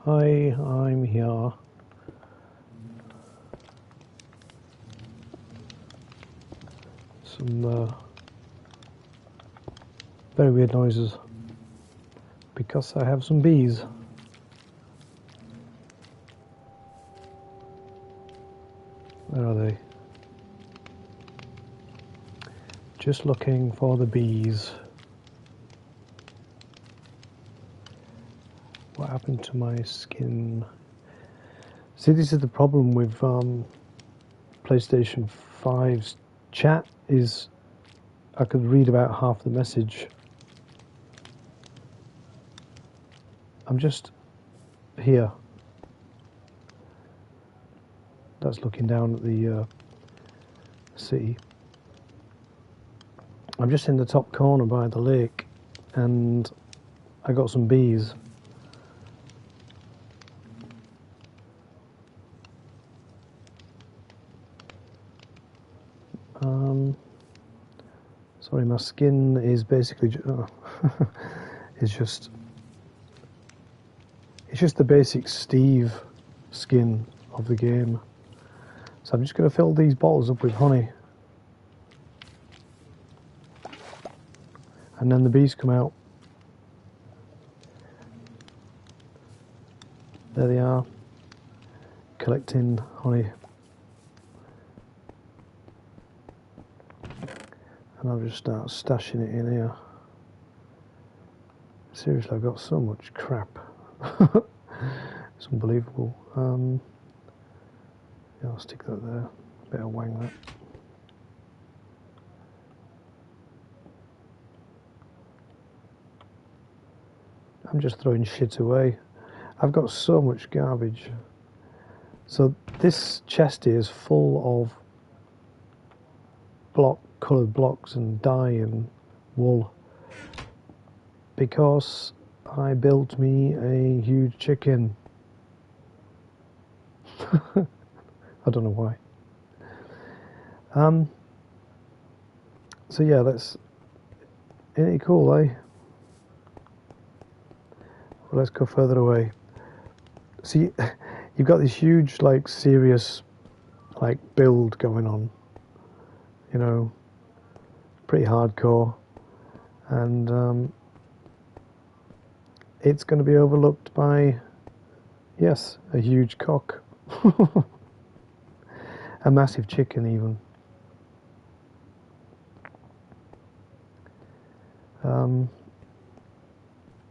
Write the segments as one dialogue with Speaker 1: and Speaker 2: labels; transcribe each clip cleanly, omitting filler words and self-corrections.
Speaker 1: Hi, I'm here. Some very weird noises because I have some bees. Where are they? Just looking for the bees. What happened to my skin? See, this is the problem with PlayStation 5's chat, is I could read about half the message. I'm just here. That's looking down at the city. I'm just in the top corner by the lake, and I got some bees. Sorry, my skin is basically it's just the basic Steve skin of the game. So I'm just going to fill these bottles up with honey, and then the bees come out. There they are, collecting honey. And I'll just start stashing it in here. Seriously, I've got so much crap. It's unbelievable. Yeah, I'll stick that there. Better wang that. I'm just throwing shit away. I've got so much garbage. So this chest here is full of coloured blocks and dye and wool, because I built me a huge chicken. I don't know why. So yeah, ain't it cool, eh? Well, let's go further away. See, you've got this huge, like, serious, like, build going on. You know, pretty hardcore, and it's going to be overlooked by, yes, a huge cock. A massive chicken, even.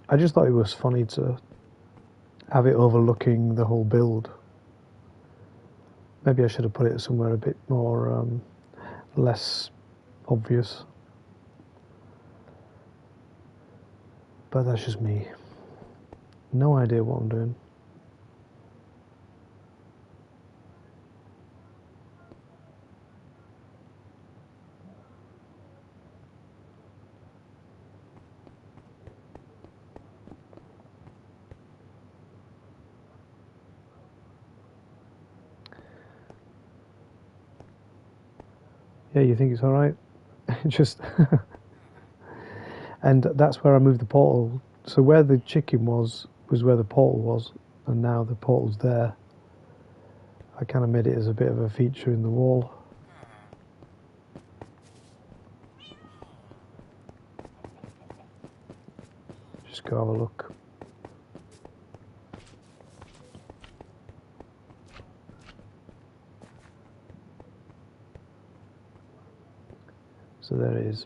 Speaker 1: I just thought it was funny to have it overlooking the whole build. Maybe I should have put it somewhere a bit more less obvious. But that's just me. No idea what I'm doing. Yeah, you think it's all right? Just and that's where I moved the portal. So where the chicken was where the portal was, and now the portal's there. I kind of made it as a bit of a feature in the wall. Just go have a look. So there it is.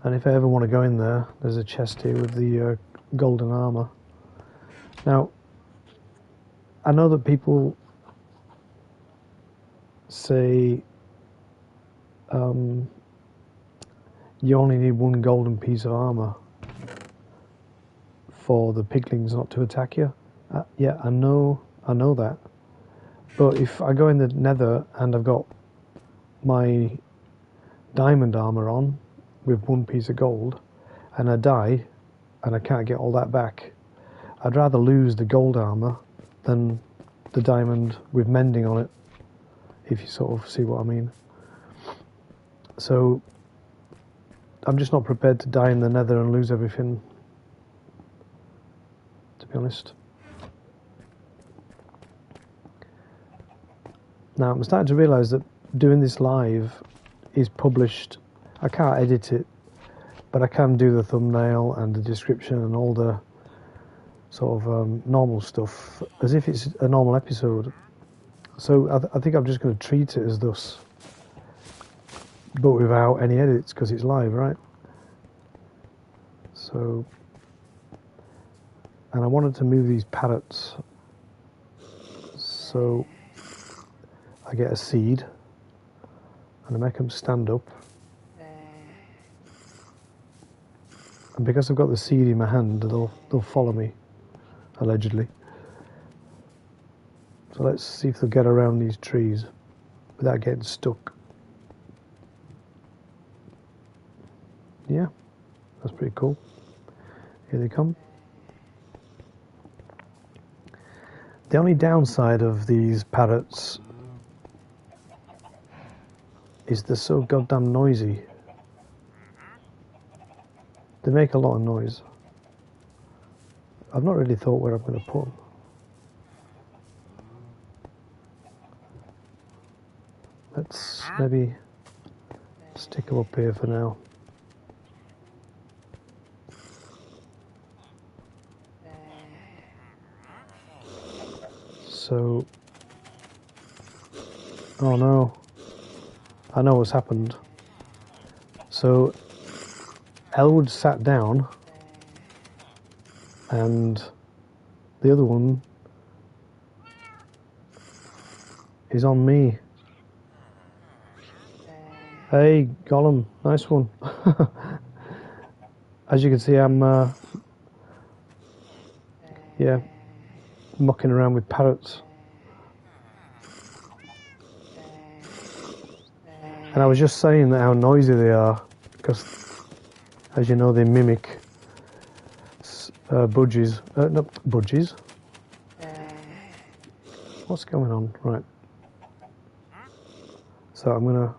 Speaker 1: And if I ever want to go in there, there's a chest here with the golden armor. Now, I know that people say you only need one golden piece of armor for the piglings not to attack you. Yeah, I know that. But if I go in the nether and I've got my diamond armor on with one piece of gold and I die and I can't get all that back, I'd rather lose the gold armor than the diamond with mending on it, if you sort of see what I mean. So I'm just not prepared to die in the nether and lose everything, to be honest. Now I'm starting to realise that doing this live is published. I can't edit it, but I can do the thumbnail and the description and all the sort of normal stuff as if it's a normal episode. So I think I'm just going to treat it as thus, but without any edits because it's live, right? So, and I wanted to move these parrots, so I get a seed and I make them stand up, and because I've got the seed in my hand, they'll follow me, allegedly. So let's see if they'll get around these trees without getting stuck. Yeah, that's pretty cool. Here they come. The only downside of these parrots is they're so goddamn noisy. They make a lot of noise. I've not really thought where I'm going to put them. Let's maybe stick them up here for now. So, oh no, I know what's happened. So, Elwood sat down and the other one is on me. Hey, Gollum, nice one. As you can see, I'm, yeah, mucking around with parrots. And I was just saying that how noisy they are, because, as you know, they mimic budgies. Not budgies. What's going on? Right. So I'm going to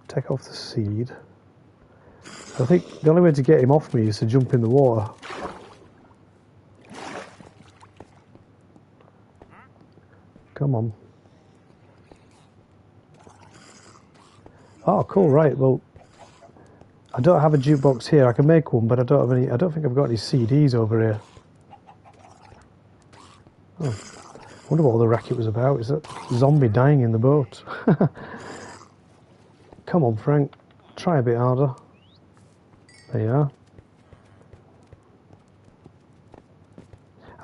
Speaker 1: take off the seed. I think the only way to get him off me is to jump in the water. Come on. Oh, cool, right, well, I don't have a jukebox here. I can make one, but I don't have any. I don't think I've got any CDs over here. Oh, I wonder what all the racket was about. Is that zombie dying in the boat? Come on, Frank, try a bit harder. There you are.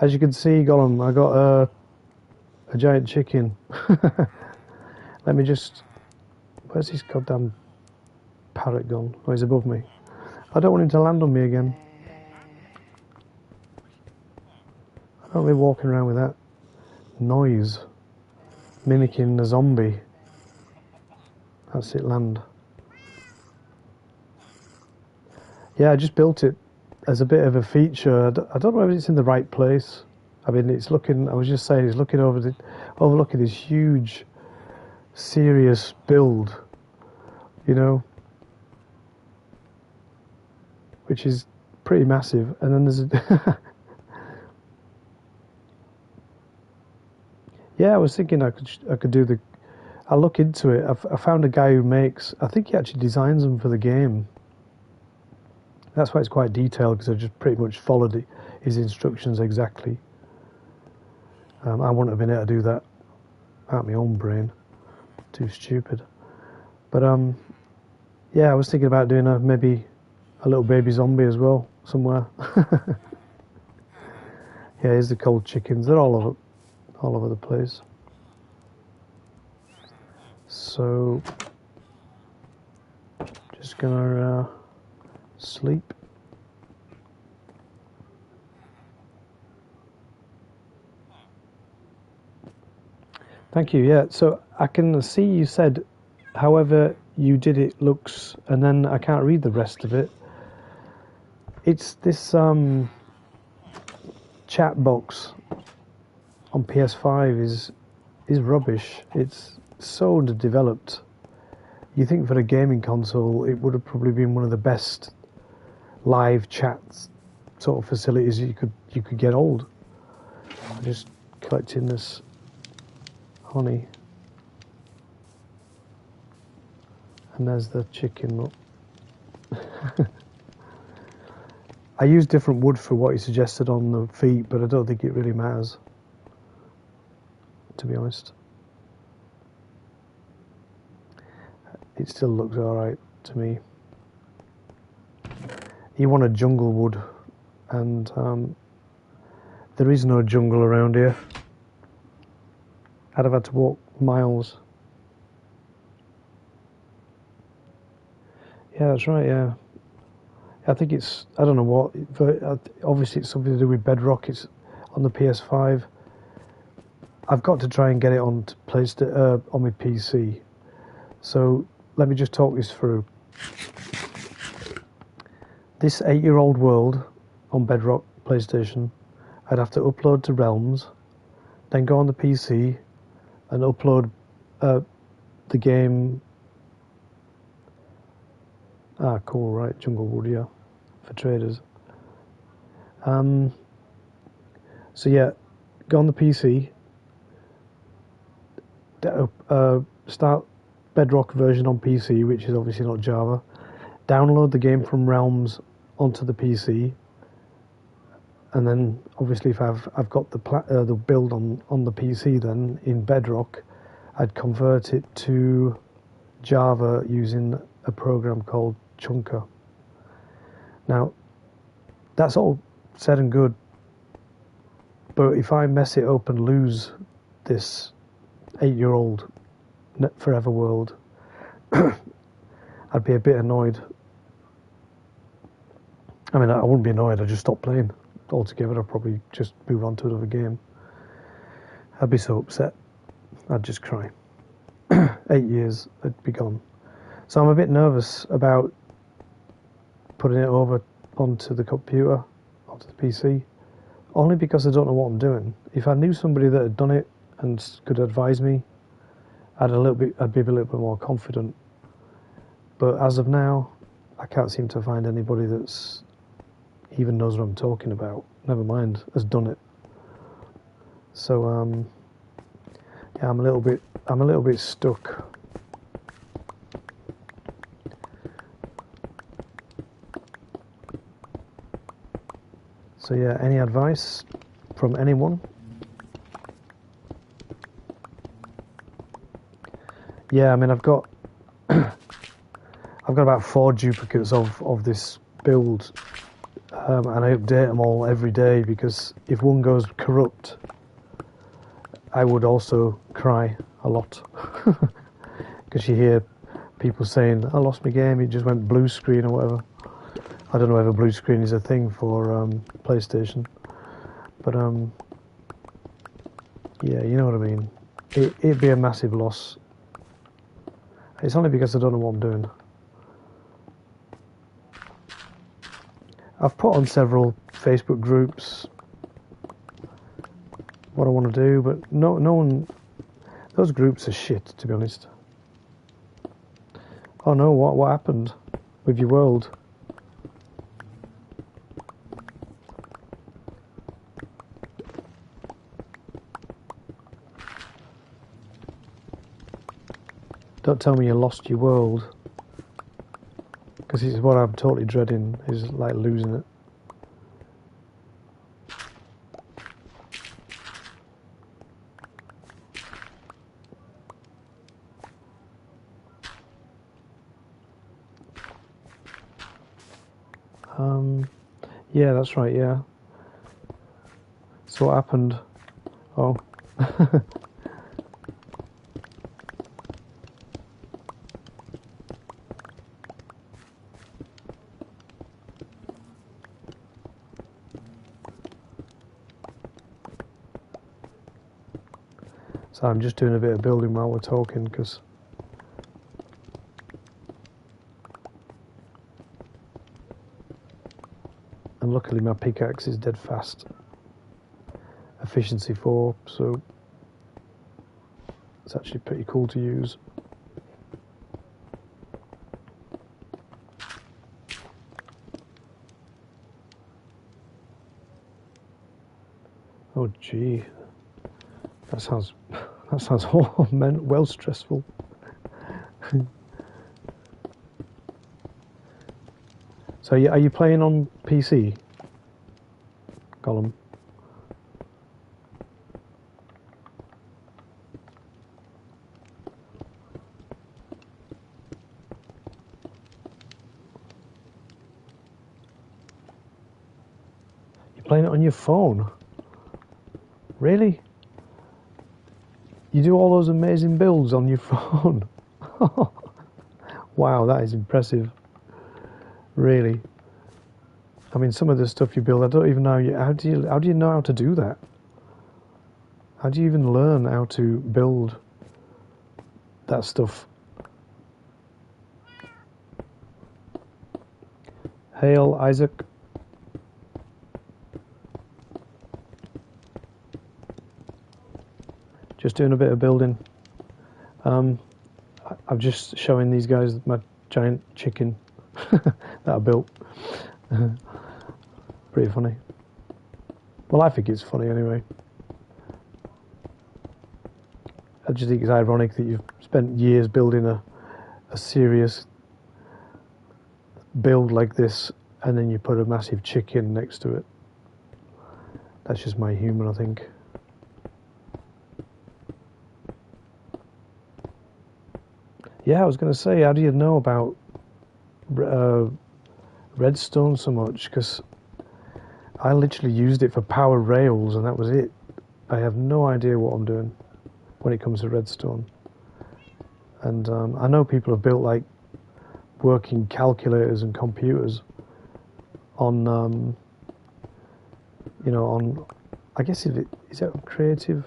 Speaker 1: As you can see, Gollum, I got a giant chicken. Let me just... Where's this goddamn parrot gone? Oh, he's above me. I don't want him to land on me again. I don't be walking around with that noise, mimicking a zombie. That's it, land. Yeah, I just built it as a bit of a feature. I don't know if it's in the right place. I mean, it's looking, I was just saying, it's looking over overlooking this huge, serious build, you know, which is pretty massive. And then there's a yeah, I was thinking I could do the. I'll look into it. I found a guy who makes. I think he actually designs them for the game. That's why it's quite detailed, because I just pretty much followed his instructions exactly. I wouldn't have been able to do that out of my own brain. Too stupid. But yeah, I was thinking about doing maybe a little baby zombie as well somewhere. Yeah, here's the cold chickens. They're all over the place. So just gonna sleep. Thank you. Yeah, so I can see you said, however you did it looks, and then I can't read the rest of it. It's this chat box on PS5 is rubbish. It's so underdeveloped. You think for a gaming console it would have probably been one of the best live chats sort of facilities you could get hold. I'm just collecting this honey, and there's the chicken. Look. I used different wood for what he suggested on the feet, but I don't think it really matters, to be honest. It still looks alright to me. He wanted jungle wood, and there is no jungle around here. I'd have had to walk miles. Yeah, that's right, yeah. I think it's, I don't know what, obviously it's something to do with Bedrock. It's on the PS5. I've got to try and get it on on my PC. So let me just talk this through. This 8-year-old world on Bedrock PlayStation, I'd have to upload to Realms, then go on the PC and upload the game. Ah, cool, right, Junglewood, yeah, for traders. So yeah, go on the PC, start Bedrock version on PC, which is obviously not Java. Download the game from Realms onto the PC, and then obviously if I've got the build on the PC, then in Bedrock, I'd convert it to Java using a program called Chunker. Now, that's all said and good, but if I mess it up and lose this 8-year-old forever world, I'd be a bit annoyed. I mean, I wouldn't be annoyed, I'd just stop playing altogether. I'd probably just move on to another game. I'd be so upset, I'd just cry. 8 years, I'd be gone. So I'm a bit nervous about putting it over onto the computer, onto the PC, only because I don't know what I'm doing. If I knew somebody that had done it and could advise me, I'd be a little bit more confident. But as of now, I can't seem to find anybody that's even knows what I'm talking about. Never mind, has done it. So yeah, I'm a little bit stuck. So yeah, any advice from anyone? Yeah, I mean, I've got about 4 duplicates of this build, and I update them all every day, because if one goes corrupt, I would also cry a lot, because you hear people saying, I lost my game, it just went blue screen or whatever. I don't know whether blue screen is a thing for PlayStation, but yeah, you know what I mean. It'd be a massive loss. It's only because I don't know what I'm doing. I've put on several Facebook groups what I want to do, but no one Those groups are shit, to be honest. Oh no, what happened with your world? Don't tell me you lost your world. Because it's what I'm totally dreading, is like losing it. Yeah, that's right, yeah. So what happened? Oh. So I'm just doing a bit of building while we're talking, because and luckily my pickaxe is dead fast. Efficiency 4, so it's actually pretty cool to use. Oh gee, that sounds well stressful. So are you playing on PC, Column? You're playing it on your phone? Really? You do all those amazing builds on your phone? Wow, that is impressive. Really. I mean, some of the stuff you build, I don't even know. How do you know how to do that? How do you even learn how to build that stuff? Hail, Isaac. Just doing a bit of building. I'm just showing these guys my giant chicken that I built. Pretty funny. Well, I think it's funny anyway. I just think it's ironic that you've spent years building a serious build like this, and then you put a massive chicken next to it. That's just my humour, I think. Yeah, I was going to say, how do you know about redstone so much? Because I literally used it for power rails, and that was it. I have no idea what I'm doing when it comes to redstone. And I know people have built like working calculators and computers on, you know, on, I guess is it creative,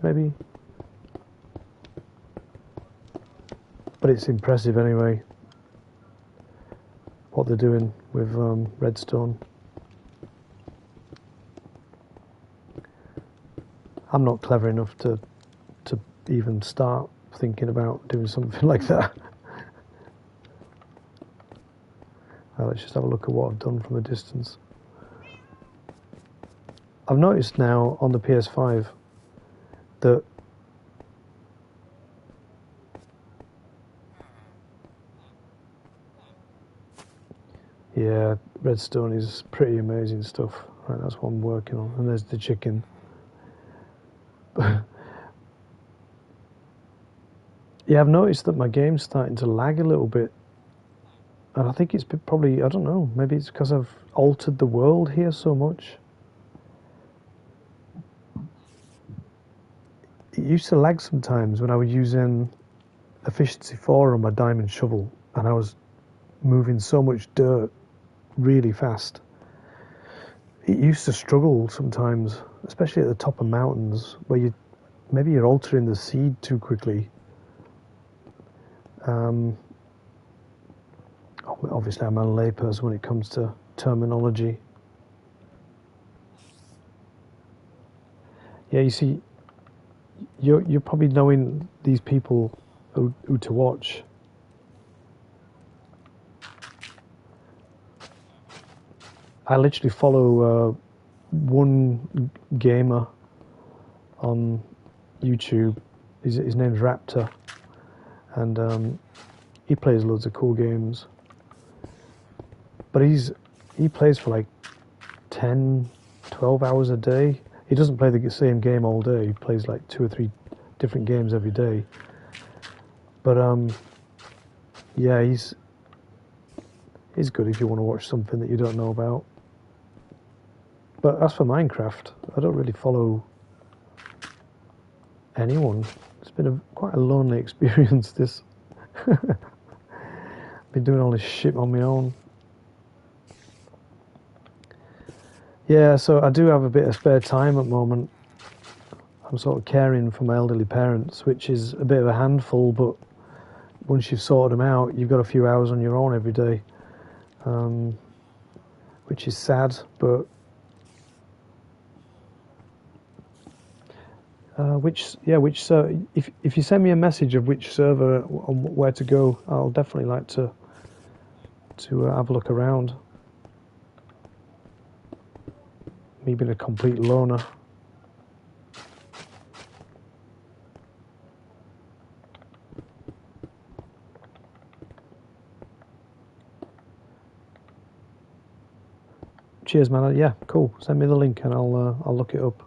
Speaker 1: maybe? But it's impressive anyway, what they're doing with redstone. I'm not clever enough to even start thinking about doing something like that. Let's just have a look at what I've done from a distance. I've noticed now on the PS5 that yeah, redstone is pretty amazing stuff. Right, that's what I'm working on. And there's the chicken. Yeah, I've noticed that my game's starting to lag a little bit. And I think it's probably, I don't know, maybe it's because I've altered the world here so much. It used to lag sometimes when I was using efficiency 4 on my diamond shovel, and I was moving so much dirt really fast. It used to struggle sometimes, especially at the top of mountains, where maybe you're altering the seed too quickly. Obviously, I'm a layperson when it comes to terminology. Yeah, you see, you're probably knowing these people who to watch. I literally follow one gamer on YouTube. His name's Raptor, and he plays loads of cool games. But he plays for like 10, 12 hours a day. He doesn't play the same game all day. He plays like 2 or 3 different games every day. But yeah, he's good if you want to watch something that you don't know about. But as for Minecraft, I don't really follow anyone. It's been quite a lonely experience, this. Been doing all this shit on my own. Yeah, so I do have a bit of spare time at the moment. I'm sort of caring for my elderly parents, which is a bit of a handful, but once you've sorted them out, you've got a few hours on your own every day, which is sad, but if you send me a message of which server and where to go, I'll definitely like to have a look around. Me being a complete loner. Cheers, man. Yeah, cool. Send me the link and I'll look it up.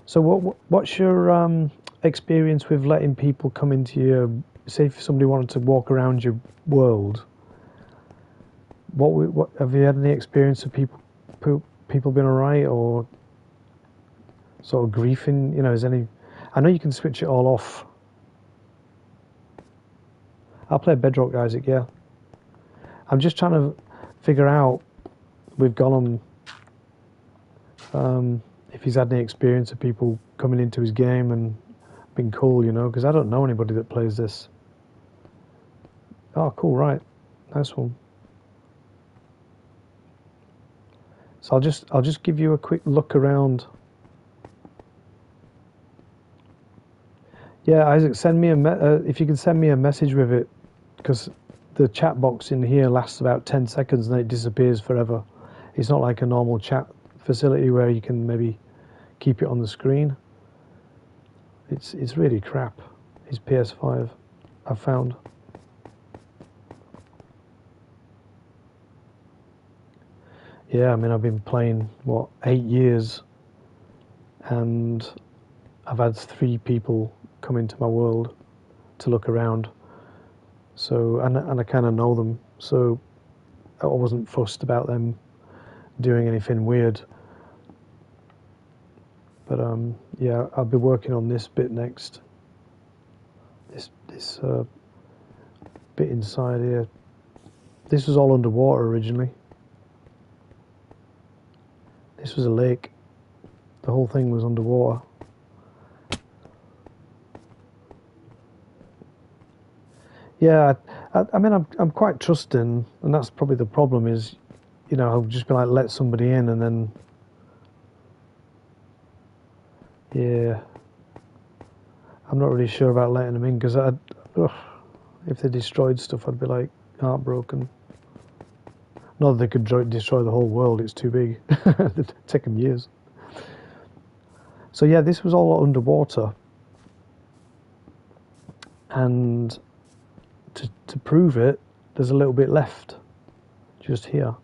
Speaker 1: So what's your experience with letting people come into your? Say if somebody wanted to walk around your world. What have you had any experience of people being alright, or sort of griefing? You know, is any? I know you can switch it all off. I'll play Bedrock Isaac. Yeah. I'm just trying to figure out with Gollum if he's had any experience of people coming into his game and being cool, you know, because I don't know anybody that plays this. Oh, cool, right, nice one. So I'll just give you a quick look around. Yeah, Isaac, send me if you can send me a message with it, because the chat box in here lasts about 10 seconds and then it disappears forever. It's not like a normal chat facility where you can maybe keep it on the screen. It's really crap. It's PS5, I've found. Yeah, I mean, I've been playing, 8 years, and I've had 3 people come into my world to look around. So, and I kind of know them, so I wasn't fussed about them doing anything weird. But yeah, I'll be working on this bit next. This bit inside here. This was all underwater originally. This was a lake. The whole thing was underwater. Yeah, I mean, I'm quite trusting, and that's probably the problem is, you know, I'll just be like, let somebody in, and then, yeah, I'm not really sure about letting them in, because if they destroyed stuff, I'd be like heartbroken. Not that they could destroy the whole world, it's too big. It'd take them years. So yeah, this was all underwater, and to prove it, there's a little bit left, just here.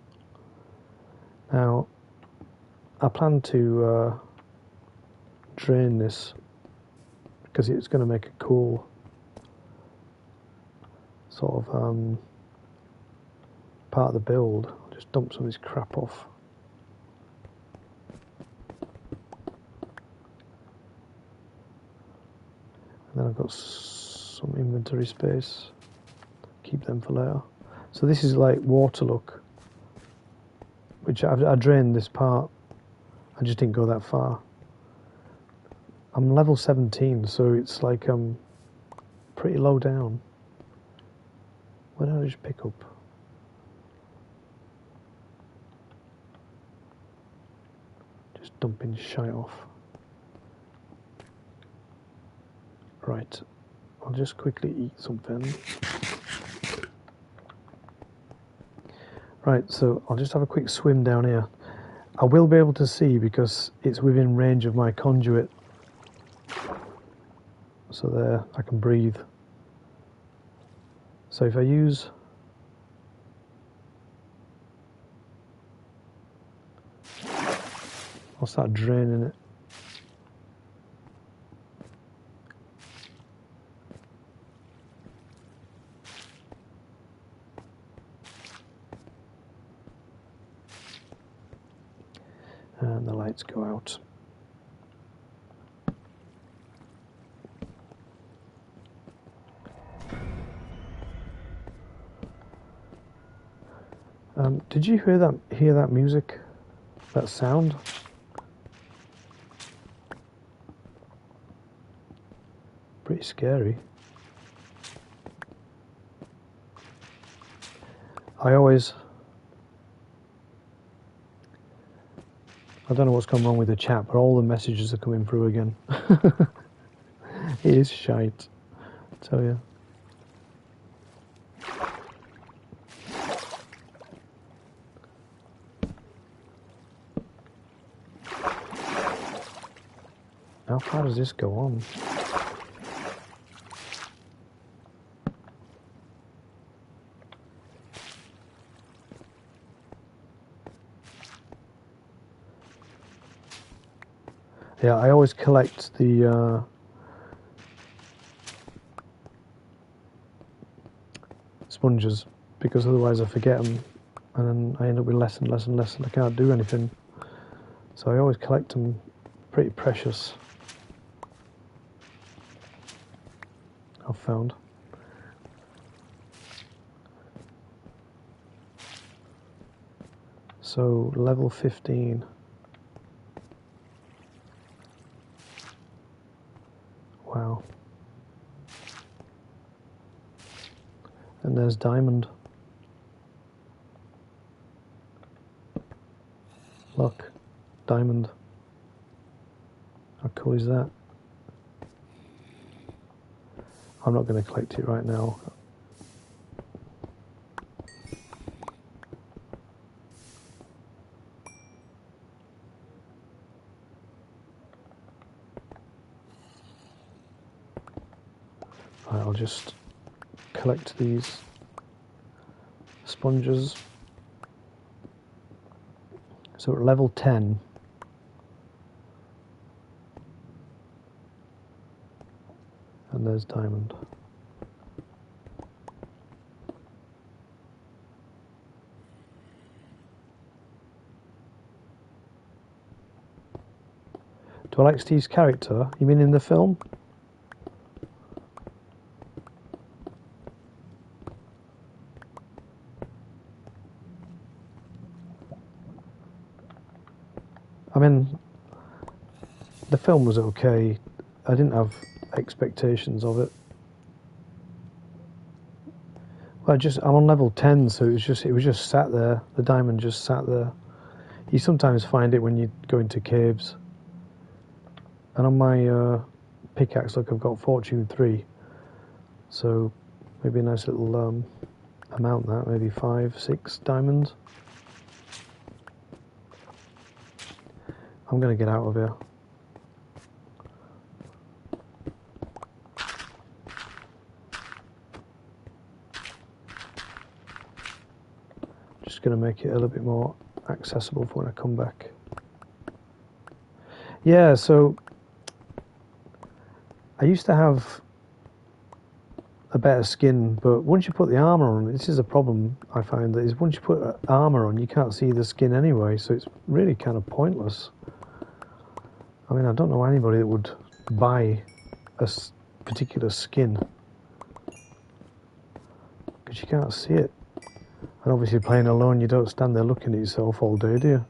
Speaker 1: Now, I plan to drain this, because it's going to make a cool sort of part of the build. I'll just dump some of this crap off. And then I've got some inventory space. Keep them for later. So this is like water look, which I drained this part. I just didn't go that far. I'm level 17, so it's like pretty low down. Where did I just pick up? Just dumping shite off. Right, I'll just quickly eat something. Right, so I'll just have a quick swim down here. I will be able to see because it's within range of my conduit. So there, I can breathe. So if I use... I'll start draining it. And the lights go out. Did you hear that music? That sound? Pretty scary. I don't know what's gone wrong with the chat, but all the messages are coming through again. It is shite, I tell you. How far does this go on? Yeah, I always collect the sponges because otherwise I forget them and then I end up with less and less and less and I can't do anything. So I always collect them, pretty precious, I've found. So level 15. Wow. And there's diamond. Look, diamond. How cool is that? I'm not going to collect it right now. Right, I'll just collect these sponges. So at level 10, and there's diamond. Do I like Steve's character? You mean in the film? I mean, the film was okay. I didn't have expectations of it. Well, I'm on level 10, so it was just sat there. The diamond just sat there. You sometimes find it when you go into caves. And on my pickaxe, look, I've got Fortune 3. So maybe a nice little amount that, maybe 5, 6 diamonds. I'm going to get out of here. Just going to make it a little bit more accessible for when I come back. Yeah, so I used to have a better skin, but once you put the armor on, this is a problem I find, that is once you put armor on, you can't see the skin anyway, so it's really kind of pointless. I mean, I don't know anybody that would buy a particular skin because you can't see it. And obviously playing alone, you don't stand there looking at yourself all day, do you?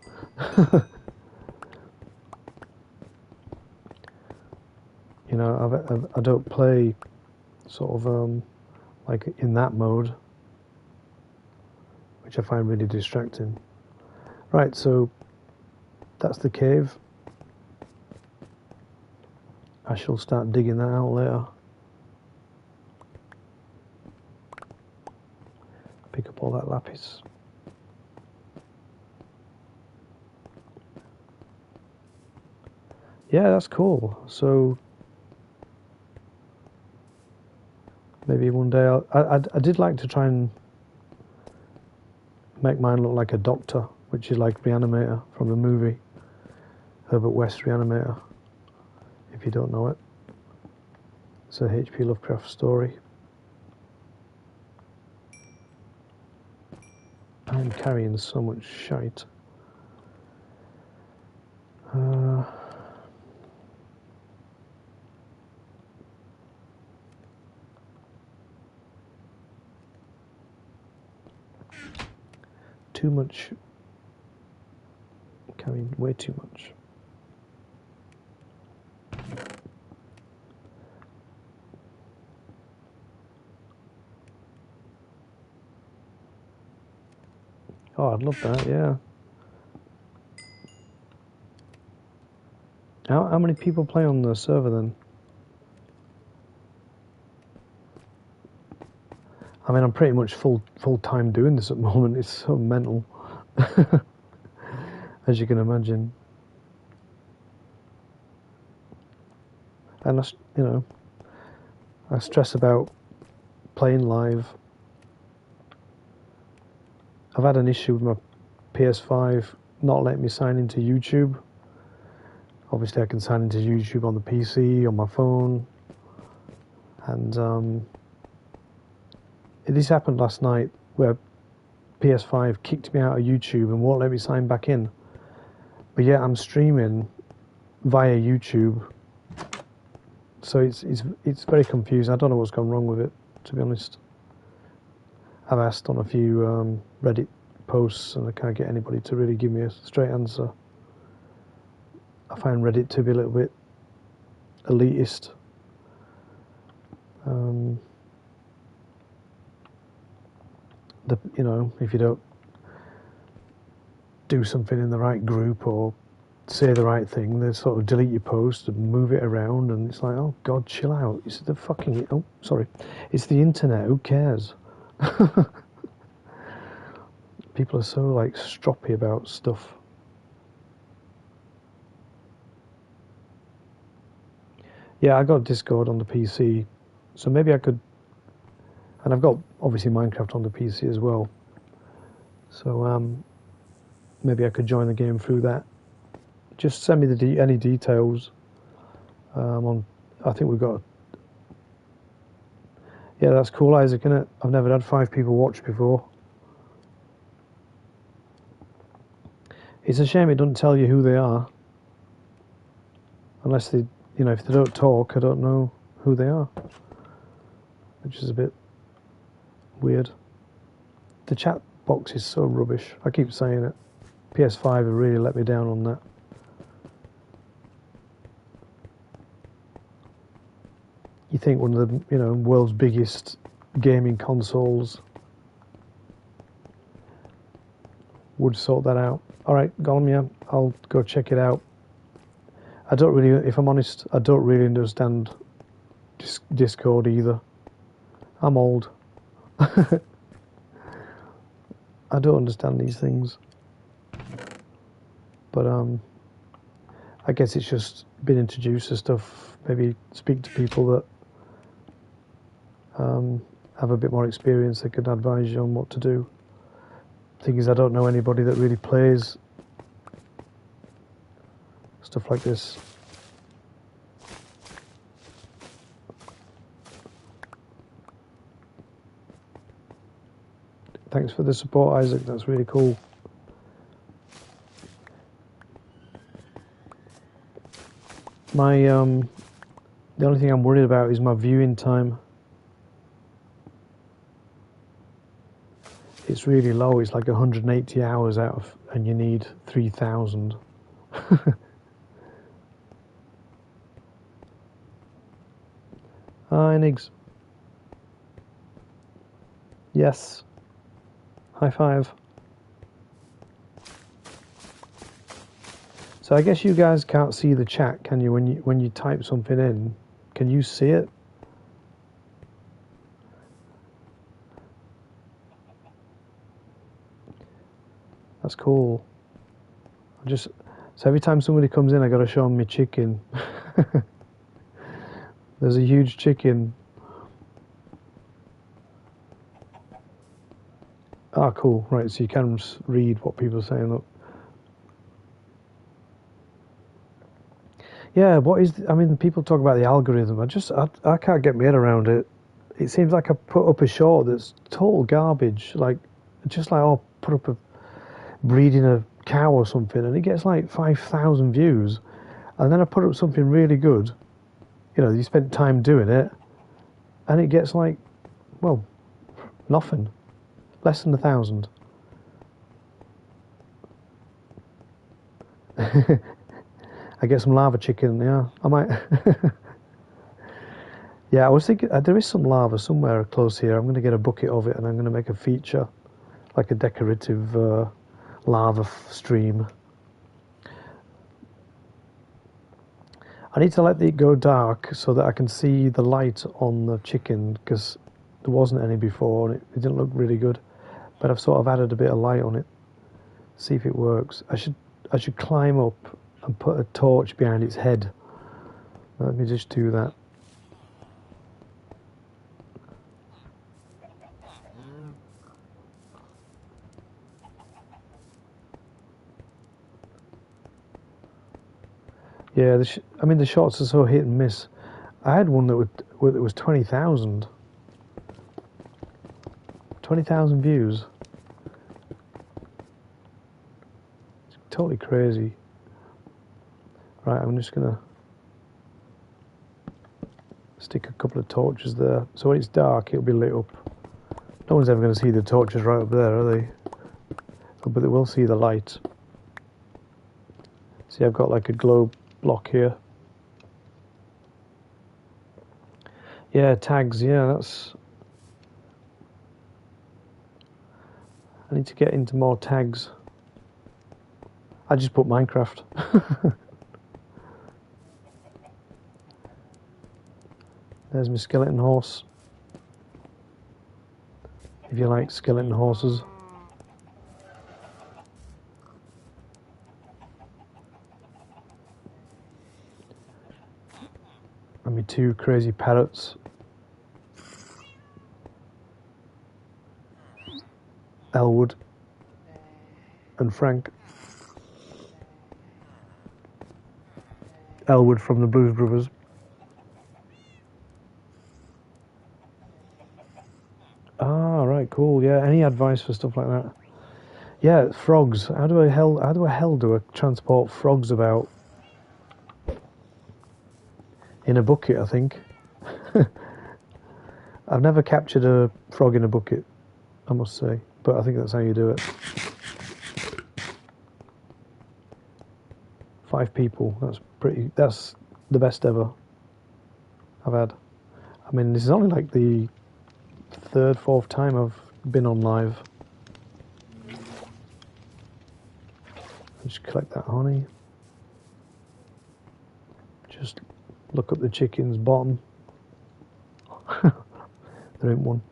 Speaker 1: You know, I don't play sort of like in that mode, which I find really distracting. Right, so that's the cave. I shall start digging that out later. Pick up all that lapis. Yeah, that's cool. So maybe one day I did like to try and make mine look like a doctor, which is like Reanimator from the movie, Herbert West Reanimator, if you don't know it. It's a H.P. Lovecraft story. I'm carrying so much shite. Too much. Carrying way too much. Oh, I'd love that, yeah. How many people play on the server then? I mean, I'm pretty much full time doing this at the moment. It's so mental, as you can imagine. And I stress about playing live. I've had an issue with my PS5 not letting me sign into YouTube. Obviously, I can sign into YouTube on the PC, on my phone, and this happened last night where PS5 kicked me out of YouTube and won't let me sign back in. But yet I'm streaming via YouTube, so it's very confusing. I don't know what's gone wrong with it, to be honest. I've asked on a few Reddit posts and I can't get anybody to really give me a straight answer. I find Reddit to be a little bit elitist. If you don't do something in the right group or say the right thing, they sort of delete your post and move it around, and it's like, oh God, chill out. It's the fucking it's the internet. Who cares? People are so like stroppy about stuff. Yeah, I got Discord on the PC, so maybe I could, and I've got obviously Minecraft on the PC as well. So maybe I could join the game through that. Just send me any details. I think we've got. Yeah, that's cool, Isaac, isn't it? I've never had 5 people watch before. It's a shame it doesn't tell you who they are. Unless they, if they don't talk, I don't know who they are. Which is a bit weird. The chat box is so rubbish. I keep saying it. PS5 have really let me down on that. You think one of the, world's biggest gaming consoles would sort that out. Alright, Gollum, yeah, I'll go check it out. If I'm honest, I don't really understand Discord either. I'm old. I don't understand these things. But I guess it's just been introduced to stuff. Maybe speak to people that have a bit more experience that can advise you on what to do. Thing is, I don't know anybody that really plays stuff like this. Thanks for the support, Isaac. That's really cool. My the only thing I'm worried about is my viewing time. It's really low. It's like 180 hours and you need 3,000. Hi, Niggs. Yes. High five. So I guess you guys can't see the chat, can you? When you type something in, can you see it? That's cool. So every time somebody comes in, I got to show them my chicken. There's a huge chicken. Ah, cool. Right, so you can read what people are saying. Look. Yeah, I mean, people talk about the algorithm. I can't get my head around it. It seems like I put up a short that's total garbage. Like, just like, oh, put up a breeding a cow or something, and it gets like 5,000 views. And then I put up something really good. You know, you spent time doing it, and it gets like, well, nothing. Less than 1,000. I get some lava chicken, yeah. I might. Yeah, I was thinking there is some lava somewhere close here. I'm going to get a bucket of it and I'm going to make a feature, like a decorative lava stream. I need to let it go dark so that I can see the light on the chicken, because there wasn't any before and it didn't look really good. But I've sort of added a bit of light on it. See if it works. I should climb up and put a torch behind its head. Let me just do that. Yeah, I mean the shots are so hit and miss. I had one that was 20,000. 20,000 views. It's totally crazy. Right, I'm just gonna stick a couple of torches there. So when it's dark, it'll be lit up. No one's ever going to see the torches right up there, are they? But they will see the light. See, I've got like a glow block here. Yeah, tags, yeah, that's... I need to get into more tags. I just put Minecraft. There's my skeleton horse. If you like skeleton horses. And my two crazy parrots. Elwood and Frank. Elwood from the Blues Brothers. Ah, right, cool. Yeah, any advice for stuff like that? Yeah, frogs. How do I transport frogs about? In a bucket, I think. I've never captured a frog in a bucket, I must say, but I think that's how you do it. 5 people. That's the best ever I've had. I mean, this is only like the 3rd, 4th time I've been on live. Just collect that honey. Just look up the chicken's bottom. There ain't one.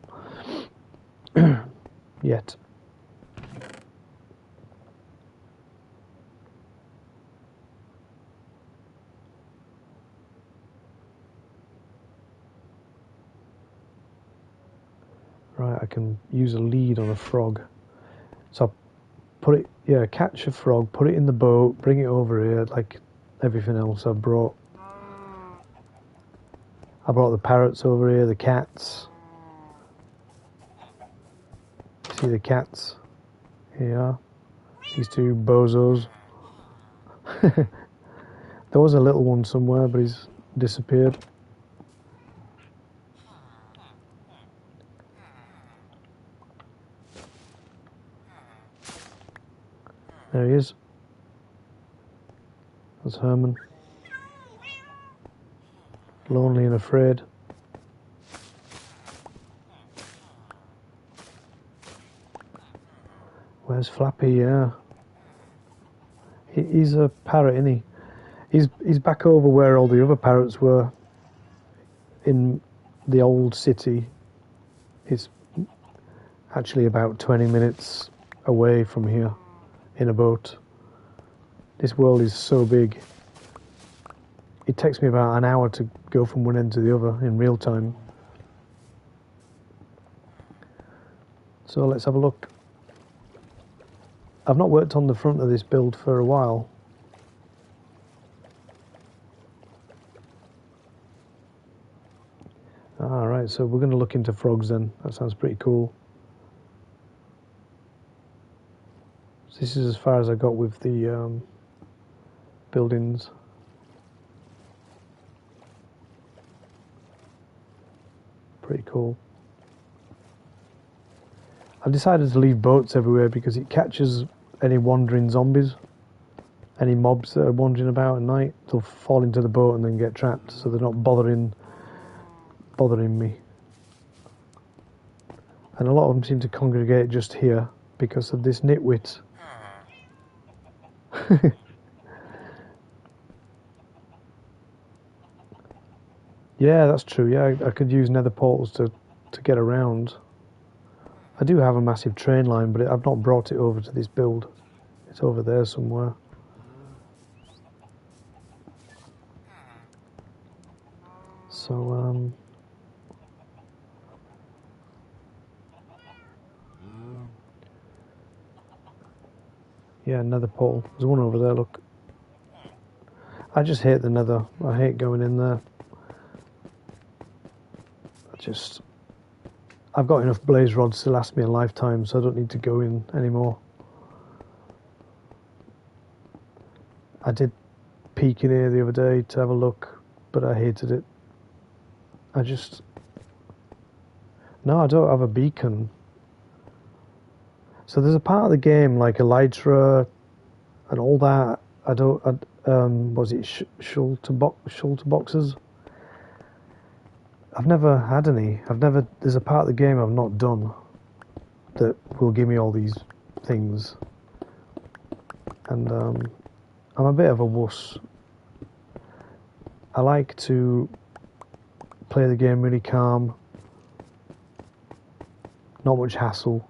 Speaker 1: Yet. Right, I can use a lead on a frog. So catch a frog, put it in the boat, bring it over here, like everything else I've brought. I brought the parrots over here, the cats. See the cats? Here you are. These 2 bozos. There was a little one somewhere, but he's disappeared. There he is. That's Herman. Lonely and afraid. Where's Flappy? Yeah. He's a parrot, isn't he? He's back over where all the other parrots were in the old city. It's actually about 20 minutes away from here in a boat. This world is so big. It takes me about an hour to go from one end to the other in real time. So let's have a look. I've not worked on the front of this build for a while. Alright, so we're going to look into frogs then. That sounds pretty cool. So this is as far as I got with the buildings. Pretty cool. I've decided to leave boats everywhere because it catches any wandering zombies. Any mobs that are wandering about at night, they'll fall into the boat and then get trapped, so they're not bothering me. And a lot of them seem to congregate just here because of this nitwit. Yeah, that's true. Yeah, I could use nether portals to get around. I do have a massive train line, but I've not brought it over to this build. It's over there somewhere. So, yeah, nether portal. There's one over there, look. I just hate the nether. I hate going in there. I've got enough blaze rods to last me a lifetime, so I don't need to go in anymore. I did peek in here the other day to have a look, but I hated it. No, I don't have a beacon. So there's a part of the game like Elytra and all that. Was it Shulter boxes? I've never had any. There's a part of the game I've not done that will give me all these things. And I'm a bit of a wuss. I like to play the game really calm. Not much hassle.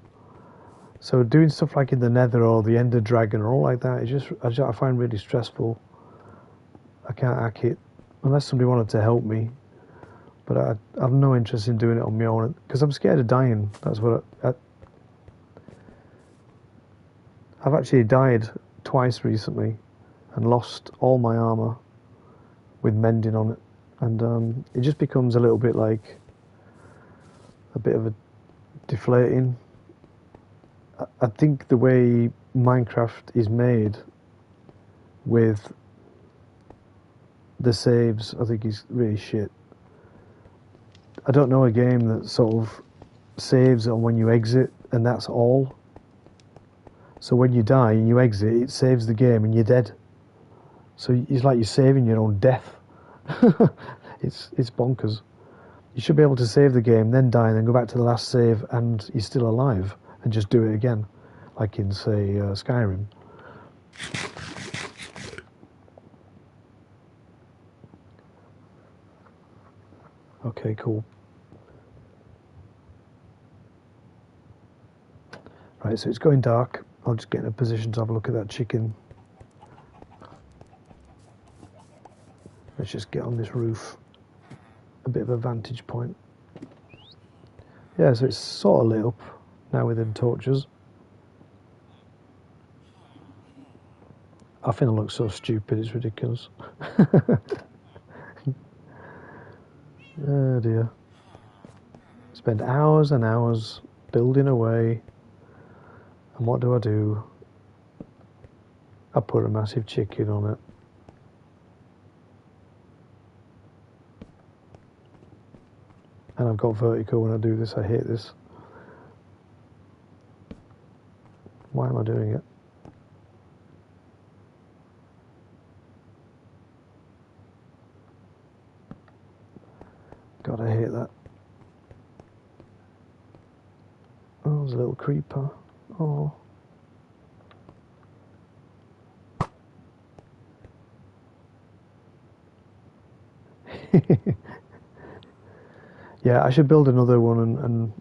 Speaker 1: So doing stuff like in the Nether or the Ender Dragon or all like that, I find really stressful. I can't hack it unless somebody wanted to help me. But I have no interest in doing it on my own because I'm scared of dying. That's what I've actually died twice recently and lost all my armor with mending on it, and it just becomes a little bit like a bit of a deflating. I think the way Minecraft is made with the saves, I think is really shit. I don't know a game that sort of saves on when you exit and that's all. So when you die and you exit, it saves the game and you're dead. So it's like you're saving your own death. It's bonkers. You should be able to save the game, then die, and then go back to the last save and you're still alive and just do it again, like in, say, Skyrim. Okay, cool. Right, so it's going dark. I'll just get in a position to have a look at that chicken. Let's just get on this roof. A bit of a vantage point. Yeah, so it's sort of lit up now with them torches. I think I look so stupid, it's ridiculous. Oh dear. Spend hours and hours building away. And what do? I put a massive chicken on it. And I've got vertigo when I do this. I hate this. Why am I doing it? God, I hate that. Oh, there's a little creeper. Oh. Yeah, I should build another one, and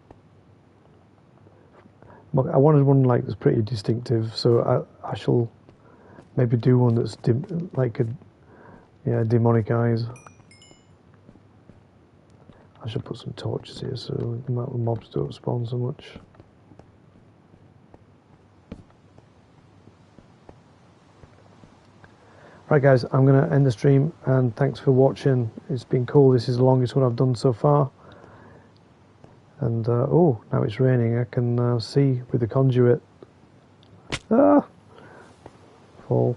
Speaker 1: I wanted one like that's pretty distinctive, so I shall maybe do one that's like yeah, demonic eyes. I should put some torches here so the mobs don't spawn so much. Right guys, I'm going to end the stream, and thanks for watching. It's been cool. This is the longest one I've done so far. And oh, now it's raining. I can see with the conduit. Ah! Fall.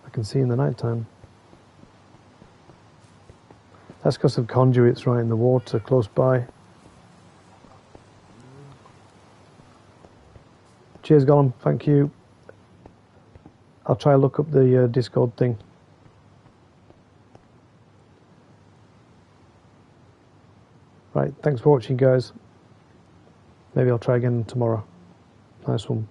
Speaker 1: I can see in the night time. That's because of conduits right in the water close by. Cheers Gollum, thank you. I'll try to look up the Discord thing. Right, thanks for watching guys. Maybe I'll try again tomorrow. Nice one.